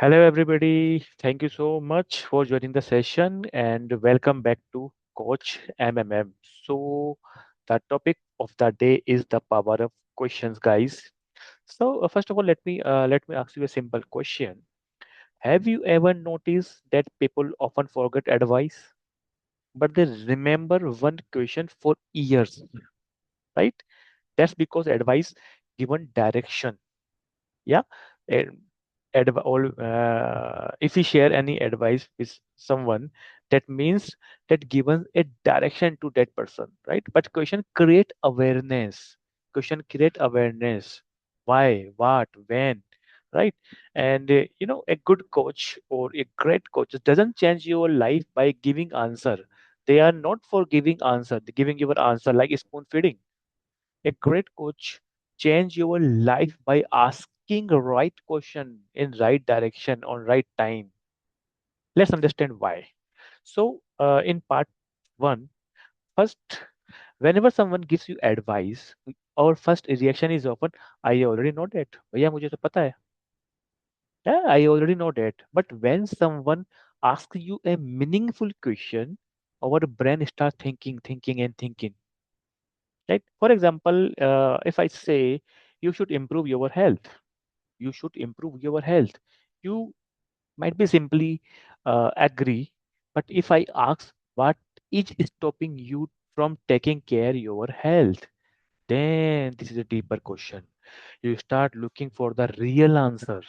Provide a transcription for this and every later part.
Hello, everybody. Thank you so much for joining the session and welcome back to Coach MMM. So, the topic of the day is the power of questions, guys. So, first of all, let me ask you a simple question. Have you ever noticed that people often forget advice, but they remember one question for years, right? That's because advice given direction. Yeah. And if we share any advice with someone, that means that given a direction to that person, right? But question create awareness. Why, what, when, right? And a good coach or a great coach doesn't change your life by giving answer. They are not for giving answer, they're giving your answer like spoon feeding. A great coach change your life by asking the right question in right direction on right time. Let's understand why. So, in part one, first, whenever someone gives you advice, our first reaction is often, "I already know that." भैया मुझे तो पता है. Yeah, I already know that. But when someone asks you a meaningful question, our brain starts thinking, and thinking. Right? For example, if I say you should improve your health, you should improve your health. You might be simply agree, but if I ask what is stopping you from taking care your health, then this is a deeper question. You start looking for the real answer,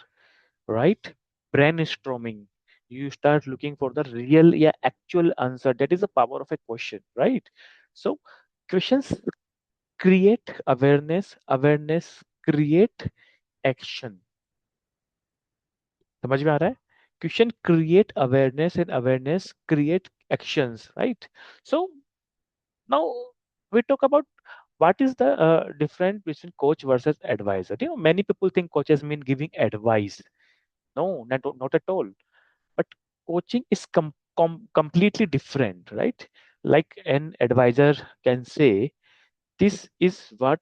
right? Brainstorming. You start looking for the real, yeah, actual answer. That is the power of a question, right? So questions create awareness, awareness create action. समझ में आ रहा है? Question create awareness and awareness create actions, right? So now we talk about what is the difference between coach versus advisor. Many people think coaches mean giving advice. No, not at all. But coaching is completely different, right? Like an advisor can say, this is what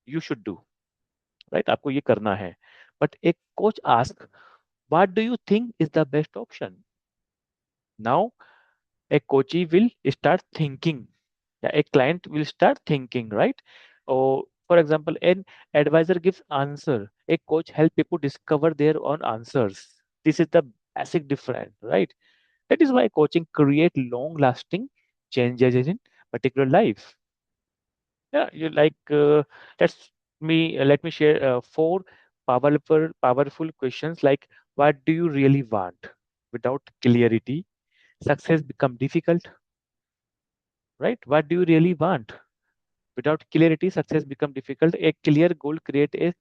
you should do, right? आपको ये करना है. But a coach asks, what do you think is the best option? Now, a coachee will start thinking. Yeah, a client will start thinking, right? Or, for example, an advisor gives answer. A coach help people discover their own answers. This is the basic difference, right? That is why coaching create long-lasting changes in particular life. Yeah, you like let's me let me share four powerful questions like what do you really want? Without clarity, success become difficult, right? What do you really want? Without clarity, success become difficult. A clear goal create a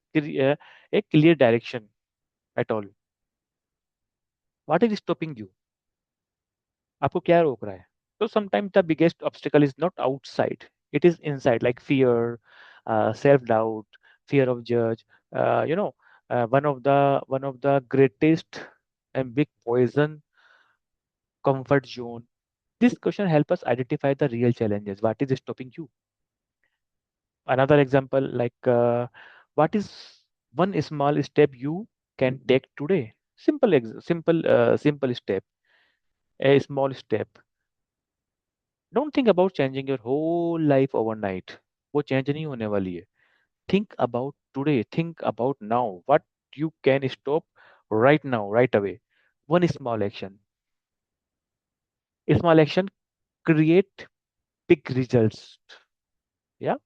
clear direction at all. What is stopping you? आपको क्या रोक रहा है? So sometimes the biggest obstacle is not outside; it is inside, like fear, self-doubt, fear of judge. You know, one of the greatest and big poison, comfort zone. This question help us identify the real challenges. What is stopping you? Another example, like what is one small step you can take today? Simple step, a small step. Don't think about changing your whole life overnight. वो change नहीं होने वाली है. Think about today. Think about now. What you can stop right now, right away. One small action. Small action create big results. Yeah.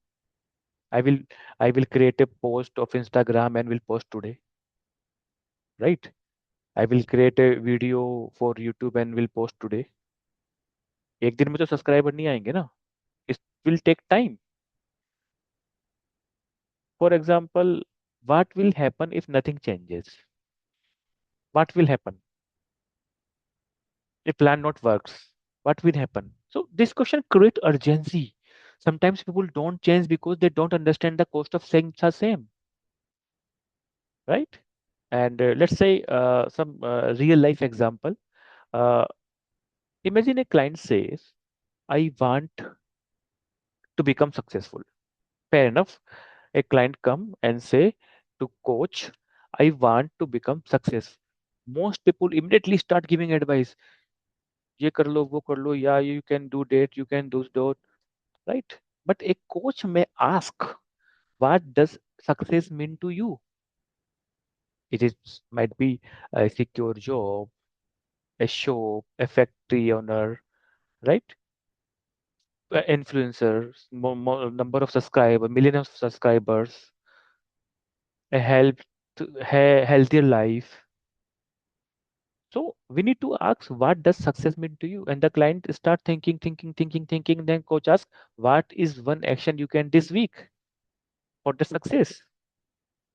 I will I will create a post of Instagram and will post today. Right. I will create a video for YouTube and will post today. एक दिन में तो subscriber नहीं आएंगे ना. It will take time. For example, what will happen if nothing changes? What will happen if plan not works? What will happen? So this question create urgency. Sometimes people don't change because they don't understand the cost of saying the same, right? And let's say some real life example. Uh, Imagine a client says, "I want to become successful." Fair enough. A client come and say to coach, "I want to become success." most people immediately start giving advice. ये कर लो, वो कर लो, yeah, you can do that, you can do that, right? But a coach may ask, what does success mean to you? It is might be a secure job, a show, a factory owner, right? Influencers, more number of subscribers, million of subscribers, a healthier life. So we need to ask, what does success mean to you? And the client start thinking. Then coach asks, what is one action you can this week for the success?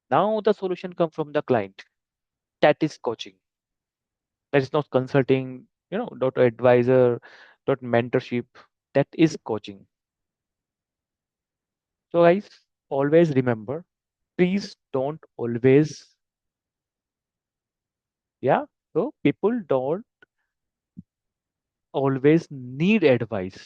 Now the solution come from the client. That is coaching. That is not consulting, not advisor, not mentorship. That is coaching. So guys, always remember, please don't always, yeah. So people don't always need advice.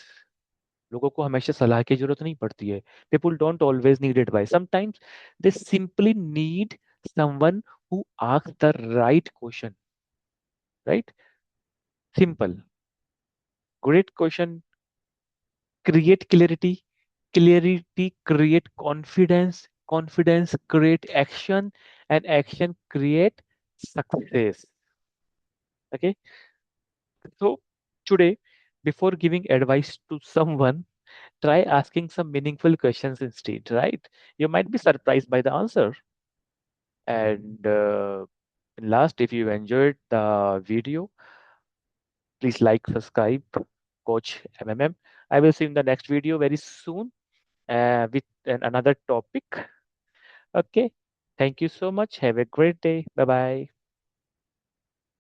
लोगों को हमेशा सलाह की जरूरत नहीं पड़ती है. People don't always need advice. Sometimes they simply need someone who asks the right question. Right? Simple. Great question create clarity. Clarity create confidence. Confidence create action, and action create success. Okay. So today, before giving advice to someone, try asking some meaningful questions instead, right? You might be surprised by the answer. And last, if you enjoyed the video, please like, subscribe, Coach MMM. I will see you in the next video very soon with another topic. Okay. Thank you so much. Have a great day. Bye bye.